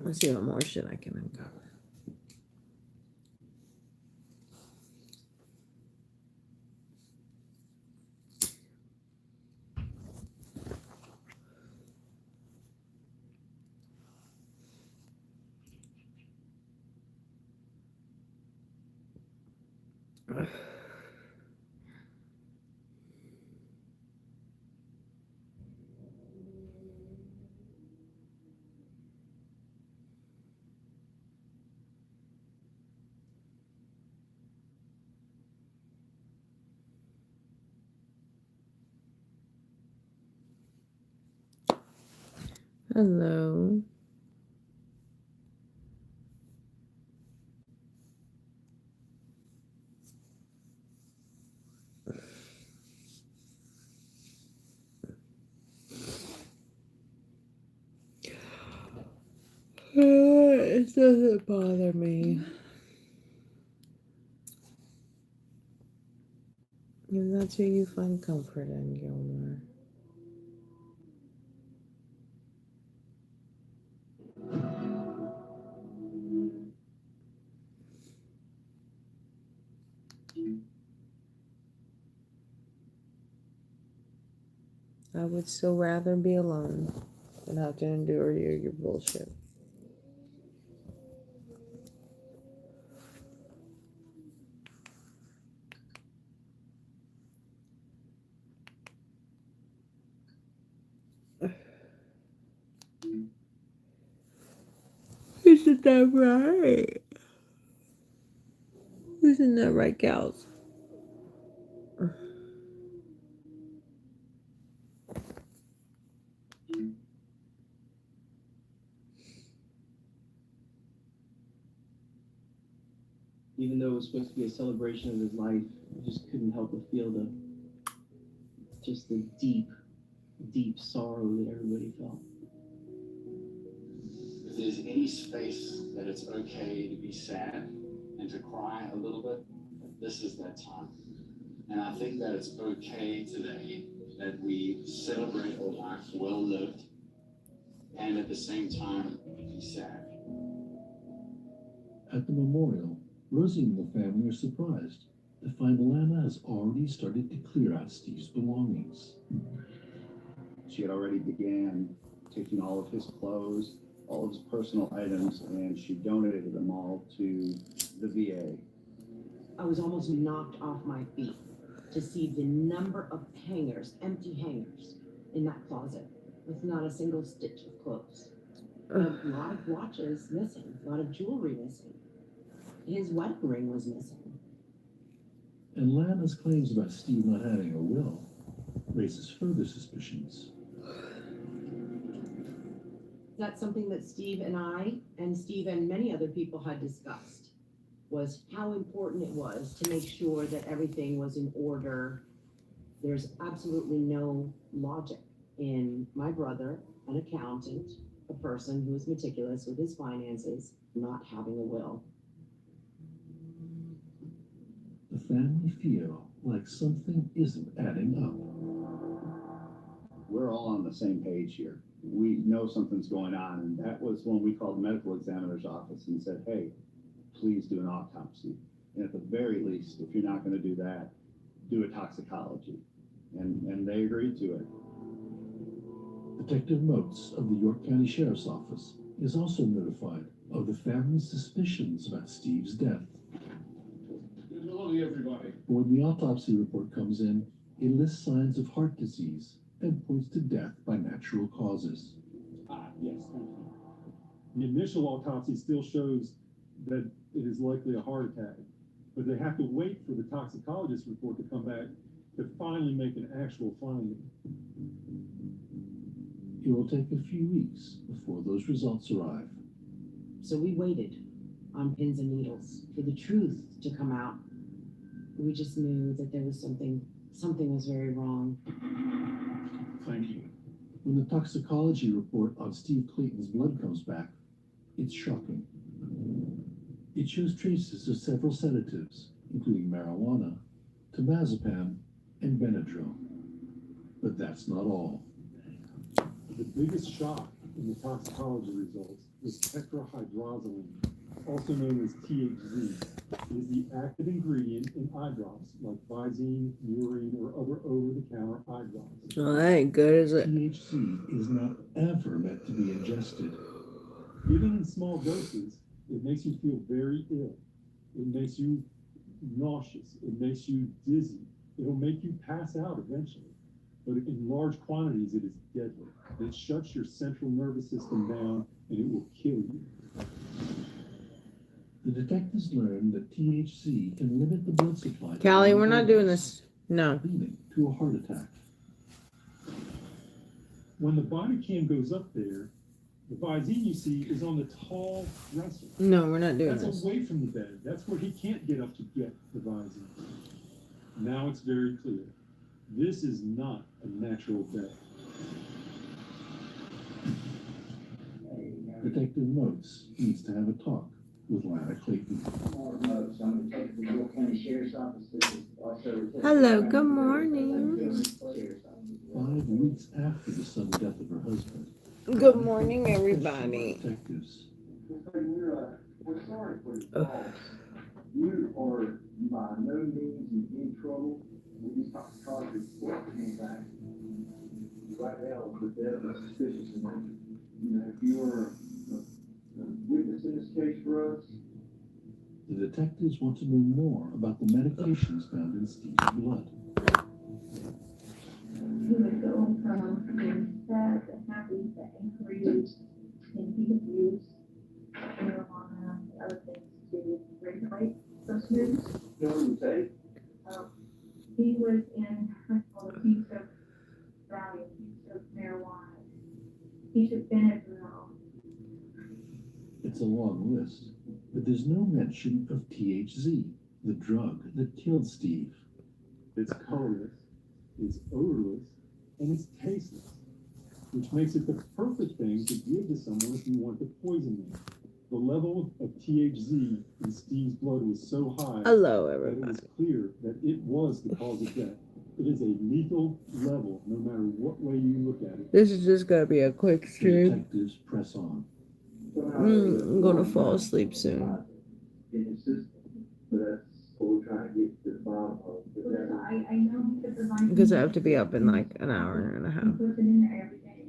Let's see what more shit I can uncover. Hello. It doesn't bother me. And that's who you find comfort in, Gilmore. I would still rather be alone than have to endure your bullshit. Isn't that right? Isn't that right, gals? Even though it was supposed to be a celebration of his life, I just couldn't help but feel the deep, deep sorrow that everybody felt. If there's any space that it's okay to be sad and to cry a little bit, this is that time. And I think that it's okay today that we celebrate a life well lived and at the same time be sad. At the memorial, Rosie and the family are surprised to find Lana has already started to clear out Steve's belongings. She had already began taking all of his clothes, all of his personal items, and she donated them all to the VA. I was almost knocked off my feet to see the number of hangers, empty hangers, in that closet with not a single stitch of clothes. A lot of watches missing, a lot of jewelry missing. His wedding ring was missing. And Lana's claims about Steve not having a will raises further suspicions. That's something that Steve and many other people had discussed, was how important it was to make sure that everything was in order. There's absolutely no logic in my brother, an accountant, a person who is meticulous with his finances, not having a will. The family feel like something isn't adding up. We're all on the same page here. We know something's going on, and that was when we called the medical examiner's office and said, hey, please do an autopsy. And at the very least, if you're not going to do that, do a toxicology. And they agreed to it. Detective Motes of the York County Sheriff's Office is also notified of the family's suspicions about Steve's death. Good morning, everybody. When the autopsy report comes in, it lists signs of heart disease and points to death by natural causes. Yes, thank you. The initial autopsy still shows that it is likely a heart attack, but they have to wait for the toxicologist report to come back to finally make an actual finding. It will take a few weeks before those results arrive. So we waited on pins and needles for the truth to come out. We just knew that there was something was very wrong. Thank you. When the toxicology report on Steve Clayton's blood comes back, it's shocking. It shows traces of several sedatives, including marijuana, temazepam, and Benadryl. But that's not all. The biggest shock in the toxicology results is tetrahydrozoline, also known as THZ. It is the active ingredient in eye drops like Visine, Murine, or other over-the-counter eye drops. Well, that ain't good, is it? THC is not ever meant to be ingested. Given in small doses, it makes you feel very ill. It makes you nauseous. It makes you dizzy. It'll make you pass out eventually. But in large quantities, it is deadly. It shuts your central nervous system down and it will kill you. The detectives learned that THC can limit the blood supply. to Callie, the we're not doing organs, this. No. leading to a heart attack. When the body cam goes up there, the Visine you see is on the tall dresser. No, we're not doing That's this. away from the bed. That's where he can't get up to get the Visine. Now it's very clear. This is not a natural death. Detective Motes needs to have a talk with Lana Clayton. Hello, good morning. 5 weeks after the sudden death of her husband. Good morning, everybody. Detectives. We're sorry for your loss. You are by no means in trouble. We just talked to Charlie before it came back. Right now, the death is suspicious, and if you are a witness in this case for us. The detectives want to know more about the medications found in Steve's blood. He would go from being sad to happy to angry, and he would use marijuana and other things to regulate those moods. You know what you say? He was in what's called a use of Valium, use of marijuana. He took Benadryl. It's a long list, but there's no mention of THZ, the drug that killed Steve. It's colorless, it's odorless, and it's tasteless, which makes it the perfect thing to give to someone if you want to poison them. The level of THZ in Steve's blood was so high Hello, that it everybody. was clear that it was the cause of death. It is a lethal level, no matter what way you look at it. This is just gonna be a quick The stream. detectives press on. I'm gonna fall asleep soon. In his system, but that's what we're trying to get to the bottom of. Because I know he took the Valium. Because I have to be up in like an hour and a He half. puts it in there every day.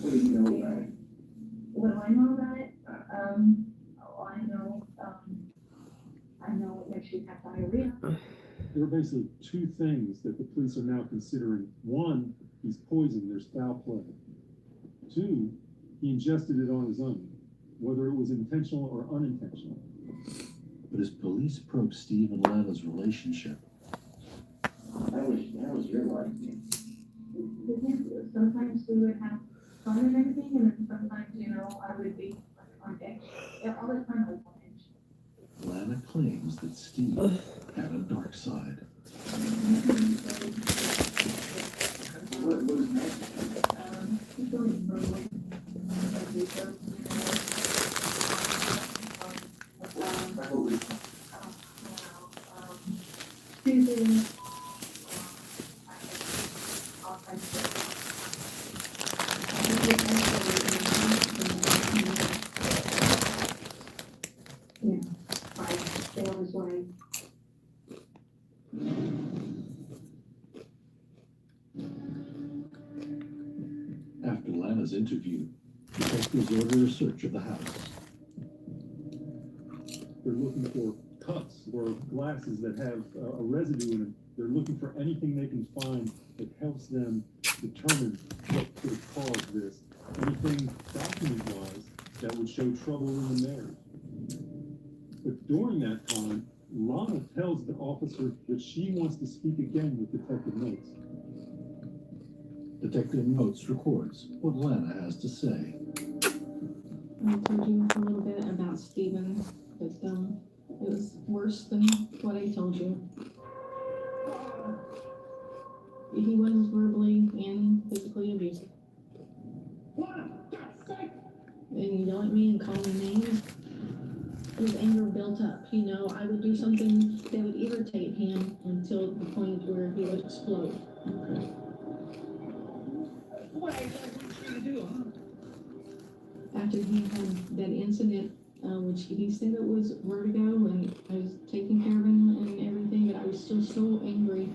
What do you know about it? What do I know about it? I know it makes you have diarrhea. There are basically two things that the police are now considering. One, he's poisoned, there's foul play. Two, he ingested it on his own, whether it was intentional or unintentional. But as police probe Steve and Lana's relationship, That was your life. Sometimes we would have fun and everything, and then sometimes, I would be like on edge. Yeah, all the time I was on edge. Lana claims that Steve had a dark side. What was next? He's really brutal. Stupid. All kinds of stay on his way. After Lana's interview, detectives order a search of the house. They're looking for cups or glasses that have a residue in them. They're looking for anything they can find that helps them determine what could have caused this. Anything document-wise that would show trouble in the marriage. But during that time, Lana tells the officer that she wants to speak again with Detective Notes. Detective Notes records what Lana has to say. I told you a little bit about Stephen, but it was worse than what I told you. He was verbally and physically abusive. And he yelled at me and called me names. his anger built up, you know. I would do something that would irritate him until the point where he would explode. Okay. What are you trying to do, huh? After he had that incident, which he said it was vertigo, and I was taking care of him and everything, but I was still so angry.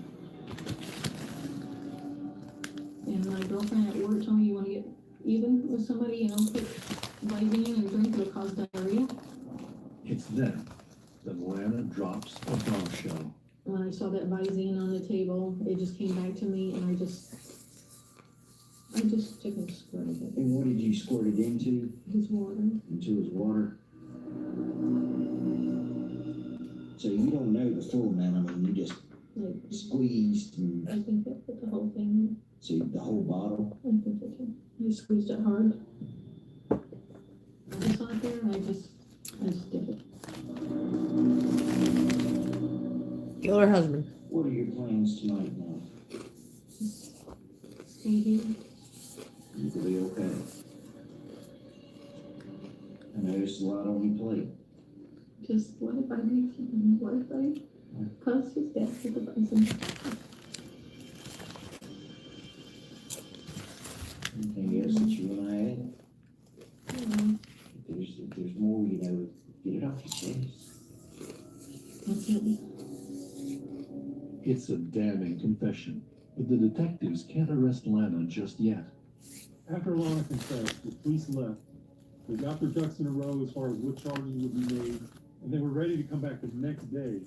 And my girlfriend at work told me, you want to get even with somebody, you know, put Visine in a drink, it'll cause diarrhea. It's then that Lana drops a bombshell. When I saw that Visine on the table, it just came back to me, and I just took and squirted it. And what did you squirt it into? His water. Into his water? So you don't know the full amount, I mean, you just Like, squeezed and, I think that put the whole thing so the whole bottle? in. I think it did. I squeezed it hard. I just saw it there, and I just did it. Kill her husband. What are your plans tonight now? Stay here. You will be okay. I know there's a lot on your plate. Just what if I make him? What if I cause his death with the Visine? Anything else that you want to add? Yeah, If there's more, you know, get it off your chest. that's it. It's a damning confession, but the detectives can't arrest Lana just yet. After Lana confessed, the police left. They got their ducks in a row as far as what charges would be made, and they were ready to come back the next day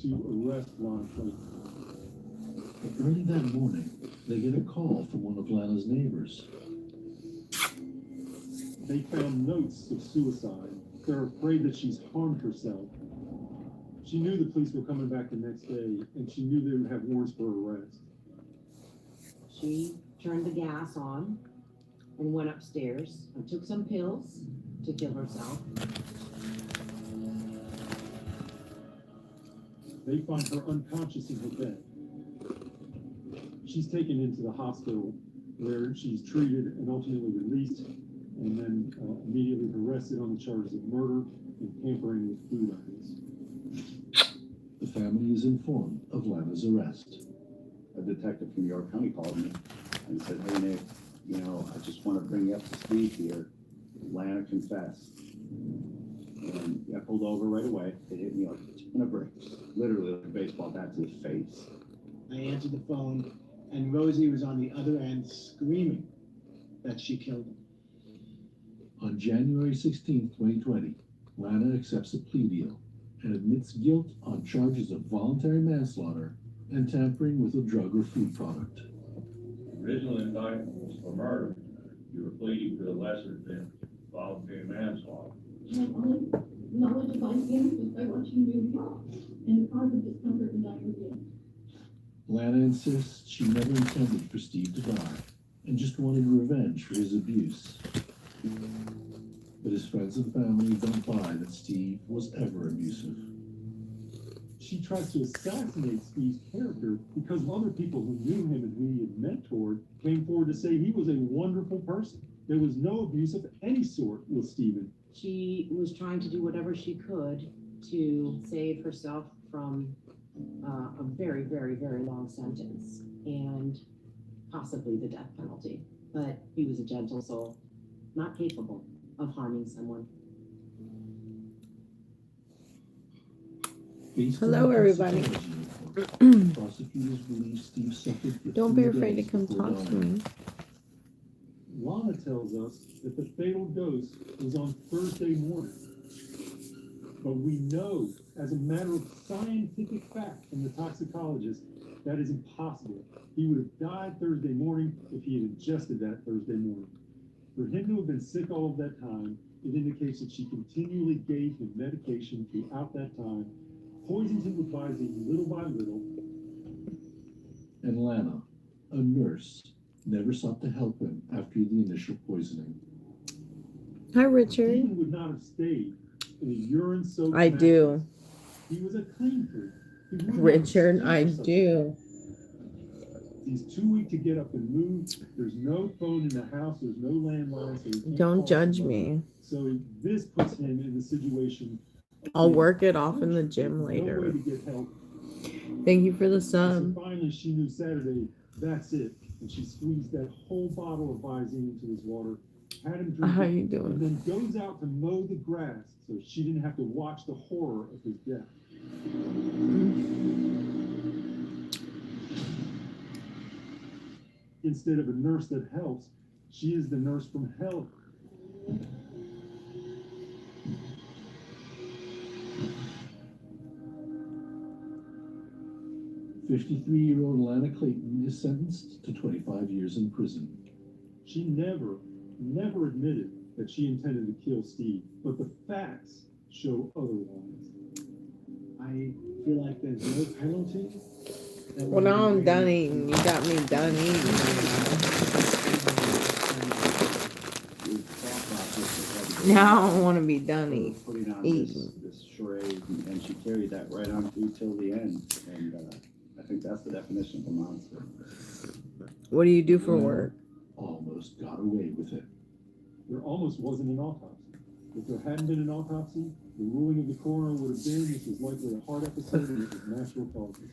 to arrest Lana Clayton. But early that morning, they get a call from one of Lana's neighbors. They found notes of suicide. They're afraid that she's harmed herself. She knew the police were coming back the next day, and she knew they would have warrants for arrest. She turned the gas on and went upstairs and took some pills to kill herself. They find her unconscious in her bed. She's taken into the hospital where she's treated and ultimately released, and then immediately arrested on the charges of murder and tampering with food items. The family is informed of Lana's arrest. A detective from York County called me and said, hey, Nick, you know, I just want to bring you up to speed here. Lana confessed. And I pulled over right away. They hit me like a ton of bricks. Literally like a baseball bat to the face. I answered the phone, and Rosie was on the other end screaming that she killed him. On January 16, 2020, Lana accepts a plea deal and admits guilt on charges of voluntary manslaughter and tampering with a drug or food product. The original indictment was for murder. You were pleading to a lesser than voluntary manslaughter. My only knowledge of Visine was by watching movies and the cause of discomfort and diarrhea. Lana insists she never intended for Steve to die and just wanted revenge for his abuse. But his friends and family don't buy that Steve was ever abusive. She tries to assassinate Steve's character because other people who knew him and who he had mentored came forward to say he was a wonderful person. There was no abuse of any sort with Stephen. She was trying to do whatever she could to save herself from a very, very, very long sentence and possibly the death penalty. But he was a gentle soul, not capable of harming someone. Based Hello, on the everybody. toxicology report, prosecutors believe Steve suffered for Don't be 3 afraid to days come before talk to dying. me. Lana tells us that the fatal dose was on Thursday morning. But we know, as a matter of scientific fact from the toxicologist, that is impossible. He would have died Thursday morning if he had ingested that Thursday morning. For him to have been sick all of that time, it indicates that she continually gave him medication throughout that time, poisoned him with Visine little by little. And Lana, a nurse, never sought to help him after the initial poisoning. Hi, Richard. Stephen would not have stayed in a urine-soaked I mattress. do. He was a clean freak. He would not have Richard, stood I for such a do. He's too weak to get up and move. There's no phone in the house. There's no landline. So he can't Don't call judge somebody. me. So this puts him in the situation I'll work it off in the There's gym no way later. to get help. Thank you for the So sub. finally, she knew Saturday, that's it. And she squeezed that whole bottle of Visine into his water, had him drink How it, you and doing? then goes out to mow the grass so she didn't have to watch the horror of his death. Instead of a nurse that helps, she is the nurse from hell. "53-year-old Lana Clayton is sentenced to 25 years in prison." She never admitted that she intended to kill Steve, but the facts show otherwise. I feel like there's no penalty. that Well, would now I'm be done very- eating. You got me done eating. We've talked about this. Now I want to be done eating. Putting on eating. this charade, and she carried that right on through till the end, and I think that's the definition of a monster. What do you do for work? Almost got away with it. There almost wasn't an autopsy. If there hadn't been an autopsy, the ruling of the coroner would have been this was likely a heart episode and it was natural causes.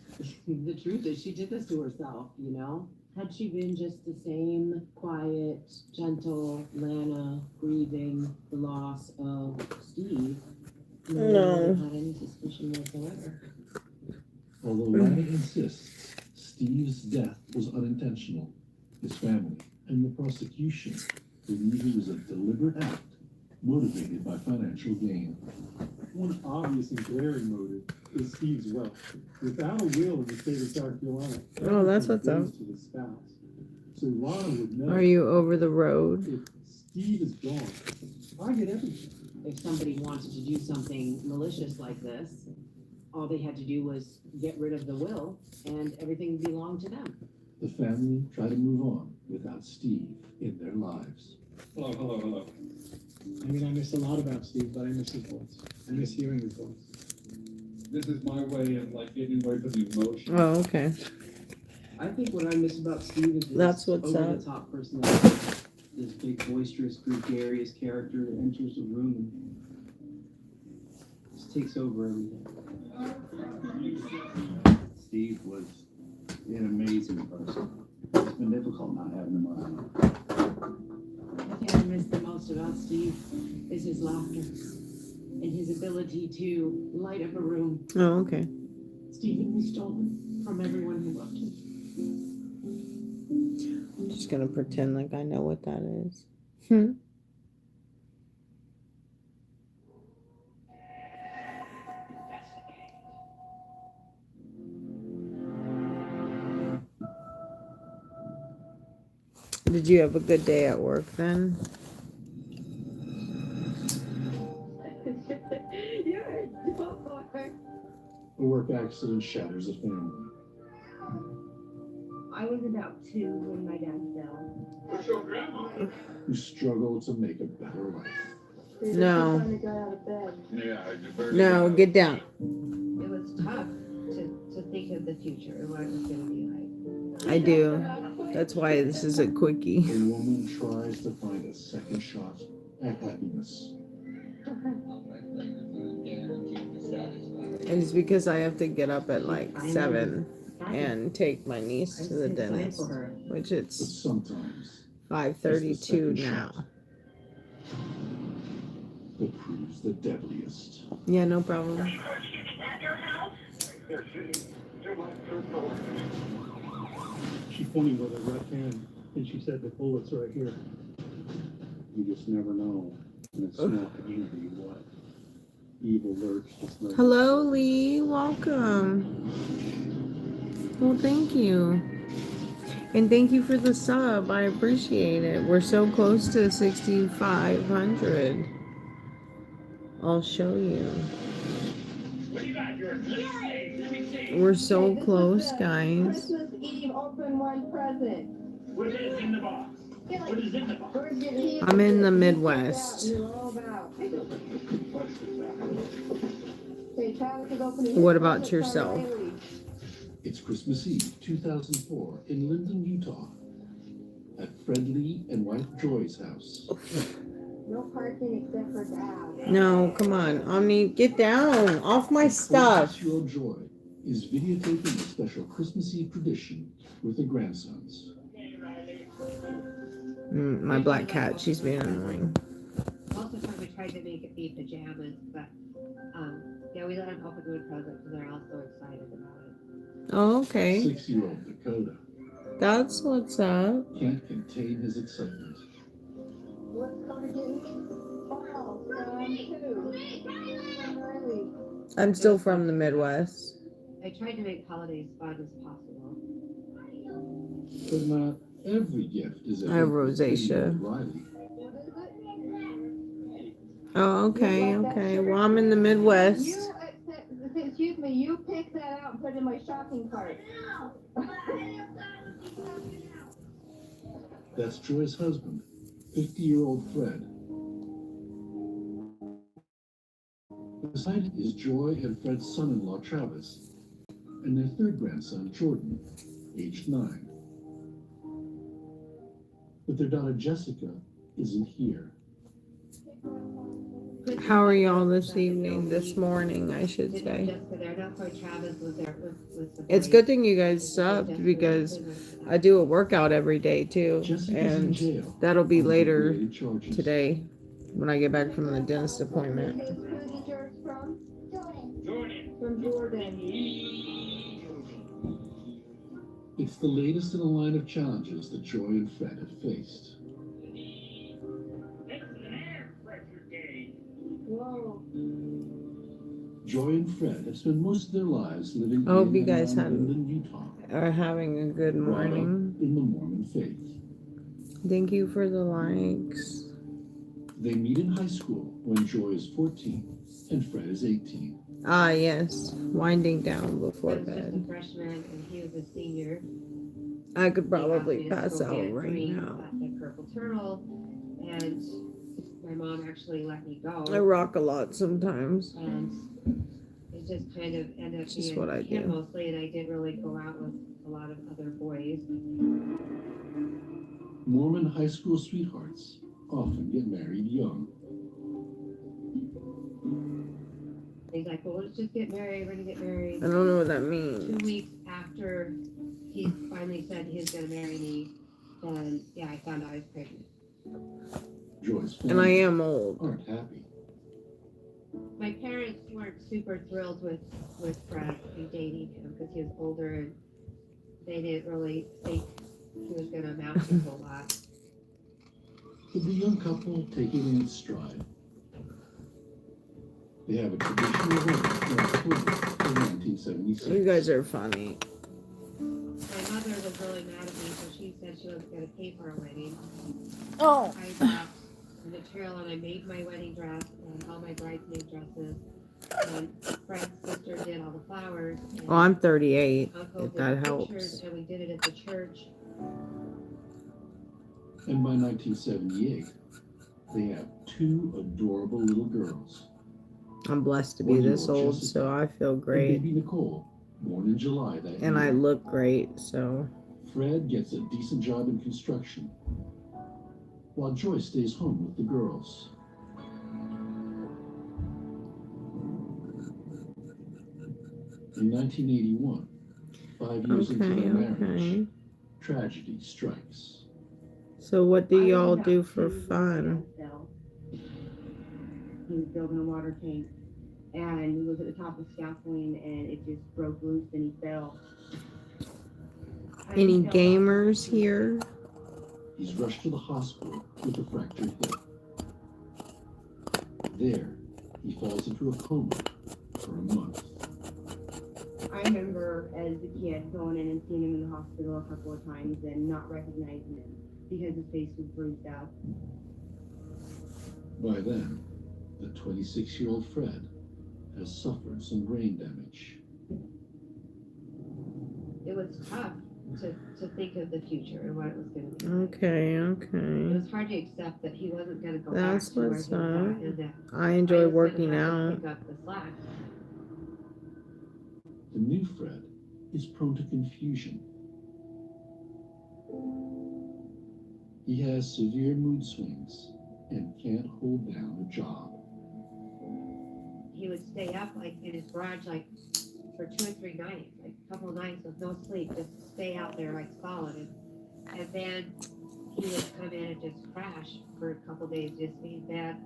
The truth is, she did this to herself, you know? Had she been just the same quiet, gentle Lana grieving the loss of Steve, no one would have had any suspicion whatsoever. Although Lana insists Steve's death was unintentional, his family and the prosecution believe it was a deliberate act motivated by financial gain. One obvious and glaring motive is Steve's wealth. Without a will in the state of South Carolina, Oh, that's what's everything up. goes to the spouse. So Lana would know Are you over the road? if Steve is gone, I get everything. If somebody wanted to do something malicious like this, all they had to do was get rid of the will and everything belonged to them. The family try to move on without Steve in their lives. Hello. I mean, I miss a lot about Steve, but I miss his voice. I miss hearing his voice. This is my way of like getting away from the emotion. Oh, okay. I think what I miss about Steve is That's what's over up. the top personality. This big, boisterous, gregarious character that enters the room and just takes over everything. Steve was an amazing person. It's been difficult not having him around. The thing I miss the most about Steve is his laughter and his ability to light up a room. Oh, okay. Stephen was stolen from everyone who loved him. I'm just gonna pretend like I know what that is. Hmm. Did you have a good day at work then? A work accident shatters a family. I was about 2 when my dad fell. What's your grandma? Who struggle to make a better life. They were No. trying to get out of bed. Yeah, you better. No, get down. It was tough to think of the future and what it was going to be like. I do. That's why this is a quickie. A woman tries to find a second shot at happiness. And it's because I have to get up at like 7 and take my niece to the dentist, which But it's sometimes 5:32 now. that proves the deadliest. Yeah, no problem. She pointed with her left hand and she said, "The bullet's right here." You just never know. And it's not easy what evil lurks just like. Hello, Lee. Welcome. Well, thank you. And thank you for the sub. I appreciate it. We're so close to 6,500. I'll show you. We're so close, guys. Christmas Eve, open one present. What is in the box? What is in the box? I'm in the Midwest. What about yourself? It's Christmas Eve, 2004, in Linden, Utah, at Fred Lee and wife Joy's house. No parking except for gas. No, come on. Omni, get down. Off my stuff. 46-year-old Joy is videotaping a special Christmas Eve tradition with her grandsons. My black cat, she's being annoying. Most of the time we tried to make it be pajamas, but yeah, we let them open the present because they're all so excited about it. Oh, okay. 6-year-old Dakota That's what's up. can't contain his excitement. What's coming in? Wow, too. Riley. I'm still from the Midwest. I tried to make holidays fun as possible. But not every gift is I have rosacea. Riley. Oh, okay, okay. Well, I'm in the Midwest. Excuse me, you pick that out and put it in my shopping cart. That's Joy's husband, 50-year-old Fred. Beside is Joy and Fred's son-in-law, Travis, and their third grandson, Jordan, aged 9. But their daughter, Jessica, isn't here. How are y'all this evening? This morning, I should say. Jessica there, that's why Travis was there with the It's boys. good thing you guys subbed because I do a workout every day too. Jessica's in And jail that'll be on later related charges. today when I get back from the dentist appointment. Who's the George from? Jordan. From Jordan. It's the latest in a line of challenges that Joy and Fred have faced. It's an air pressure gauge. Whoa. Joy and Fred have spent most of their lives living I hope in you and guys around Linden, Utah, are having a good brought up morning. in the Mormon faith. Thank you for the likes. They meet in high school when Joy is 14 and Fred is 18. Ah, yes. Winding down before Fred's just a bed. freshman and he was a senior. I could He probably asked me to pass go out get a right drink now. at the Purple Turtle, and my mom actually let me go. I rock a lot sometimes. And it just kind of ended up It's just being what I him do. mostly, and I didn't really go out with a lot of other boys. Mormon high school sweethearts often get married young. He's like, well, let's just get married, we're gonna get married. I don't know what that 2 means. weeks after he finally said he was gonna marry me, then, yeah, I found out I was pregnant. Joy's And I family am old. aren't happy. My parents weren't super thrilled with Fred and dating him because he was older and they didn't really think he was gonna amount to a whole lot. But the young couple take it in its stride. They have a traditional wedding in October of 1976. You guys are funny. My mother was really mad at me, so she said she wasn't gonna pay for our wedding. Oh. I bought the material and I made my wedding dress and all my bridesmaid dresses. And Fred's sister did all the flowers. And Oh, I'm 38, Uncle if did that the helps. pictures, and we did it at the church. And by 1978, they have 2 adorable little girls. I'm blessed to be this old, so I feel And great. baby Nicole, born in July that And year. I look great, so. Fred gets a decent job in construction, while Joy stays home with the girls. In 1981, 5 years into Okay, their marriage, okay. tragedy strikes. So what do y'all do for fun? He was building a water tank and he was at the top of scaffolding and it just broke loose and he fell. Any gamers here? He's rushed to the hospital with a fractured hip. There, he falls into a coma for a month. I remember as a kid going in and seeing him in the hospital a couple of times and not recognizing him because his face was bruised out. By then, the 26-year-old Fred has suffered some brain damage. It was tough to think of the future and what it was going to be. Okay, It okay. was hard to accept that he wasn't going to go That's back to where he what's was at, up. and that I I enjoy was working gonna have to out. pick up the slack. The new Fred is prone to confusion. He has severe mood swings and can't hold down a job. He would stay up like in his garage like for 2 or 3 nights, like a couple of nights with no sleep, just stay out there like solid. And then he would come in and just crash for a couple of days, just be in bed.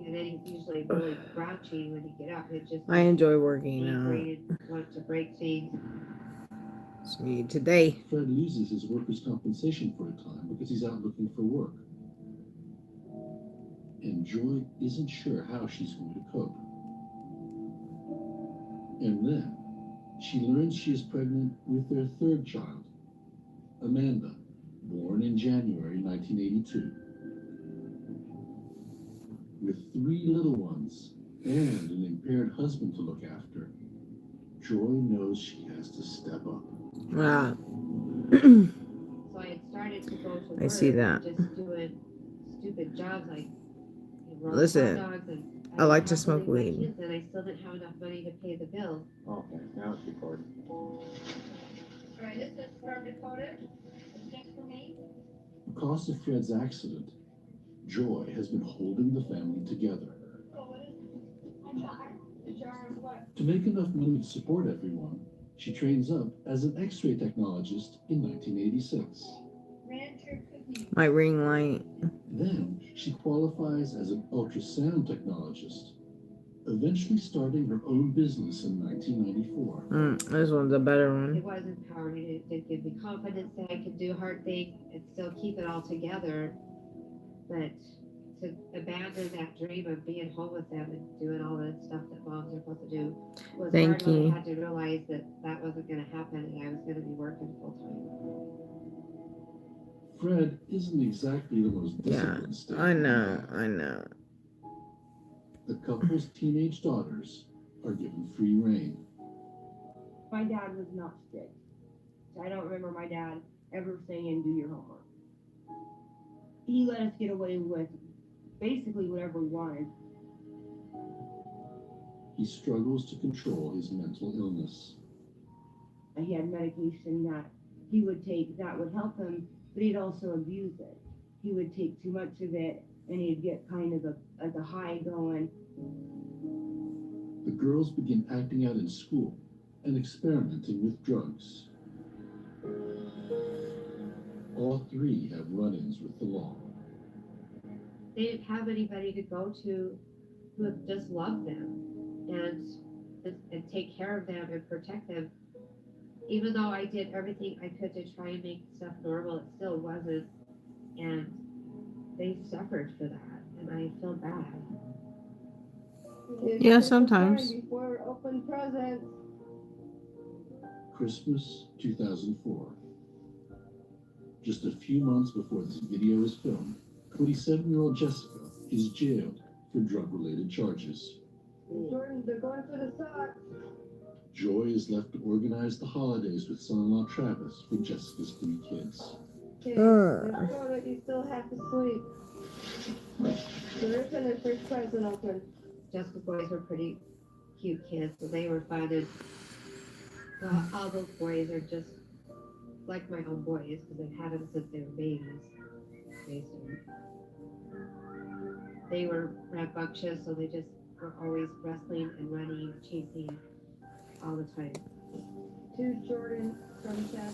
And then he's usually really grouchy when he get up. He'd just I enjoy working angry out. and want to break things. It's me today. Fred loses his workers' compensation for a time because he's out looking for work. And Joy isn't sure how she's going to cope. And then she learns she is pregnant with their third child, Amanda, born in January 1982. With 3 little ones and an impaired husband to look after, Joy knows she has to step up. Ah. So I had started to go to work, I see that. just doing stupid jobs like rolling Listen, hot dogs, and I like to kept smoke holding my weed. kids, and I still didn't have enough money to pay the bills. Okay, now it's recording. Alright, this is for Dakota. It's just for me. Because of Fred's accident, Joy has been holding the family together. To make enough money to support everyone, she trains up as an X-ray technologist in 1986. My ring light. Then she qualifies as an ultrasound technologist, eventually starting her own business in 1994. This one's a better It one. was empowering. It did give me confidence that I could do hard things and still keep it all together. But to abandon that dream of being home with them and doing all the stuff that moms are supposed to do was Thank hard when you. I had to realize that that wasn't going to happen and I was going to be working full time. Fred isn't exactly the most Yeah, disciplined I know. The couple's teenage daughters are given free rein. My dad was not strict. I don't remember my dad ever saying, do your homework. He let us get away with basically whatever we wanted. He struggles to control his mental illness. He had medication that he would take that would help him, but he'd also abuse it. He would take too much of it, and he'd get kind of a high going. The girls begin acting out in school and experimenting with drugs. All 3 have run-ins with the law. They didn't have anybody to go to who just loved them and take care of them and protect them. Even though I did everything I could to try and make stuff normal, it still wasn't. And they suffered for that, and I feel bad. Yeah, sometimes. Before open presents. Christmas 2004. Just a few months before this video is filmed, 27-year-old Jessica is jailed for drug-related charges. Jordan, they're going for the socks. Joy is left to organize the holidays with son-in-law Travis for Jessica's 3 kids. Okay, let's go that you still have to sleep. So they're going to first present open. Jessica's boys were pretty cute kids, so they were fun. And all those boys are just like my own boys because I've had them since they were babies. Basically. They were rambunctious, so they just were always wrestling and running and chasing all the time. To Jordan from Chad.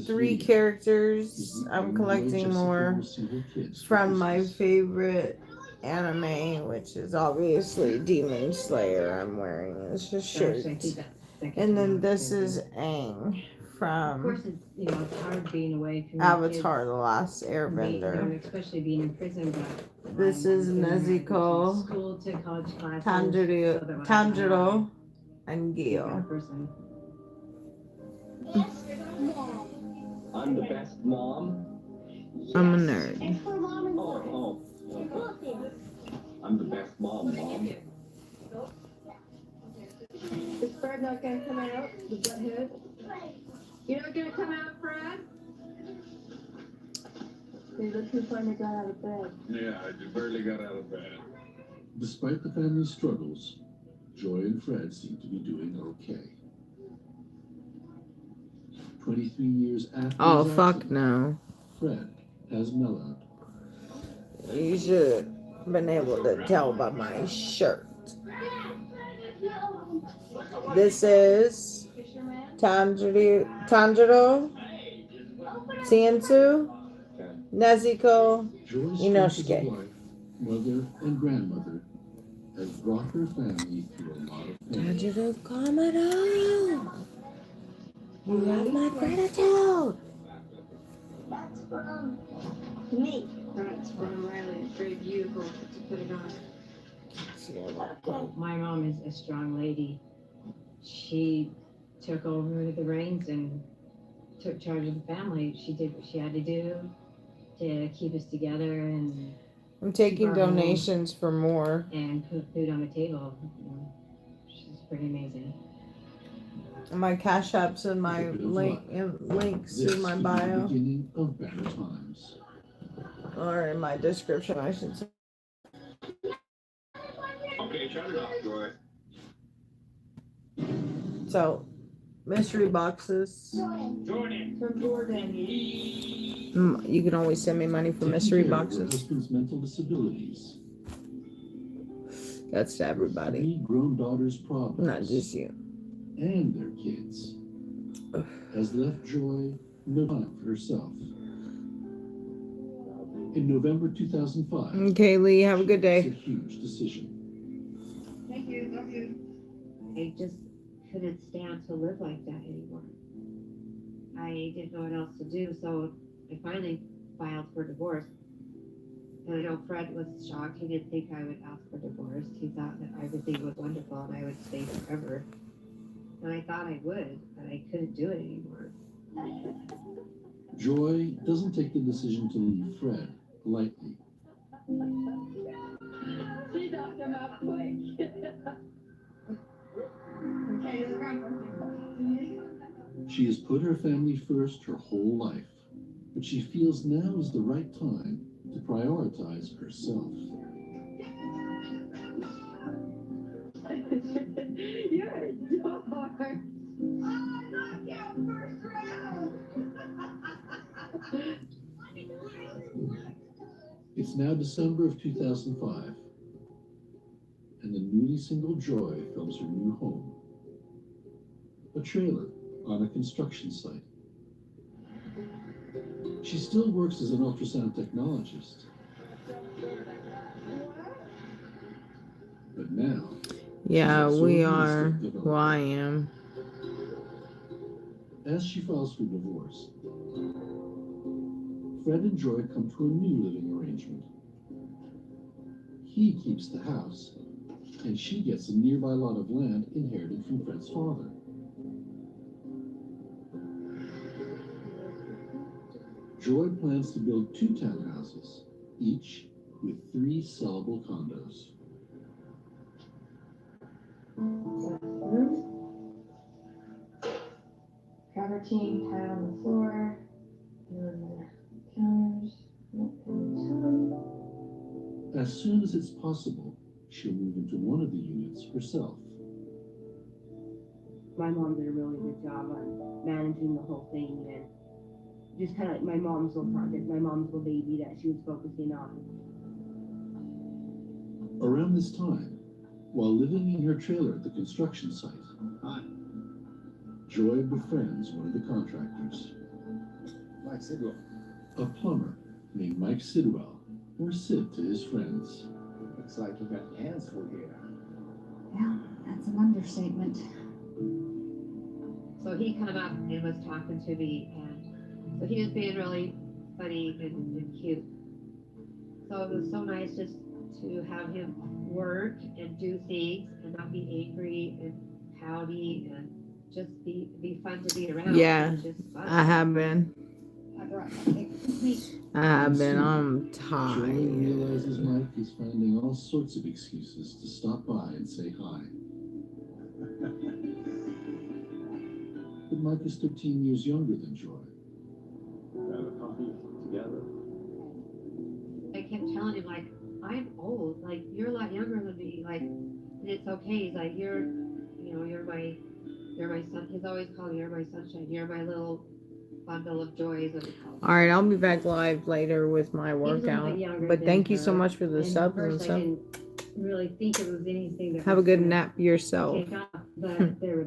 3 characters. I'm collecting more from my favorite anime, which is obviously Demon Slayer. I'm wearing this shirt. And then this is Aang Of course, from it's hard being away from Avatar: The Last Airbender. especially being in prison. But This is Nezuko, school to college classes. Tanjiro, and Gil. I'm the best mom. I'm a nerd. I'm the best mom. Is Fred not gonna come out? The butthead? You're not gonna come out, Fred? Hey, look who finally got out of bed. Yeah, I just barely got out of bed. Despite the family's struggles, Joy and Fred seem to be doing okay. 23 years after Oh, his fuck accident, no. Fred has mellowed. You should have been able to tell by my shirt. This is Tanjiro Tiansu Nezuko Joy's stretches of Inosuke. life, mother and grandmother, has brought her family through a lot of pain. Tanjiro Kamado! You have my gratitude! That's from me. That's from Riley. It's very beautiful to put it on. My mom is a strong lady. She took over the reins and took charge of the family. She did what she had to do to keep us together and I'm taking Keep our home. donations for more. and put food on the table. You know, she's pretty amazing. My cash apps and my links This in my could be the bio, beginning of better times. or in my description, I should say. Okay, shut it off, Joy. So, mystery boxes. Jordan. From Jordan. You can always send me money for mystery Taking care of her boxes. husband's mental disabilities. That's to everybody, 3 grown daughters' problems. not just you. And their kids. Has left Joy no time for herself. In November 2005. Okay, Lee, have a good It's a day. huge decision. Thank you, love you. I just couldn't stand to live like that anymore. I didn't know what else to do, so I finally filed for divorce. And I know Fred was shocked. He didn't think I would ask for divorce. He thought that everything was wonderful and I would stay forever. And I thought I would, but I couldn't do it anymore. Joy doesn't take the decision to leave Fred lightly. She knocked him out quick. Okay, let's go. She has put her family first her whole life, but she feels now is the right time to prioritize herself. You're a dog. Oh, knockout first round. It's now December of 2005, and the newly single Joy films her new home. A trailer on a construction site. She still works as an ultrasound technologist. But now, Yeah, she's we absorbed are real estate who I am. As she files for divorce, Fred and Joy come to a new living arrangement. He keeps the house, and she gets a nearby lot of land inherited from Fred's father. Joy plans to build 2 townhouses, each with 3 sellable condos. Cover team, tile on the floor, counters, As soon as it's possible, she'll move into one of the units herself. My mom did a really good job on managing the whole thing and just kind of like my mom's little project, my mom's little baby that she was focusing on. Around this time, while living in her trailer at the construction site, Joy befriends one of the contractors, Mike Sidwell. a plumber named Mike Sidwell, or Sid to his friends. Looks like you got your hands full here. Yeah, that's an understatement. So he come up and was talking to me, and so he was being really funny and cute. So it was so nice just to have him work and do things and not be angry and pouty and just be fun to be around. Yeah, It was just fun. I have been. I brought something with me. I have been. I'm Joy tired. realizes Mike is finding all sorts of excuses to stop by and say hi. But Mike is 13 years younger than Joy. Have a coffee together. I kept telling him, like, I'm old, like, you're a lot younger than me, like, and it's okay. He's like, you're my son. He's always called me, you're my sunshine, you're my little bundle of joys. All right, I'll be back live later with my He was a little workout. bit younger But than thank you so her, much for the and at subs and first I stuff. didn't really think it was anything that Have a was good gonna nap yourself. take off, but their relationship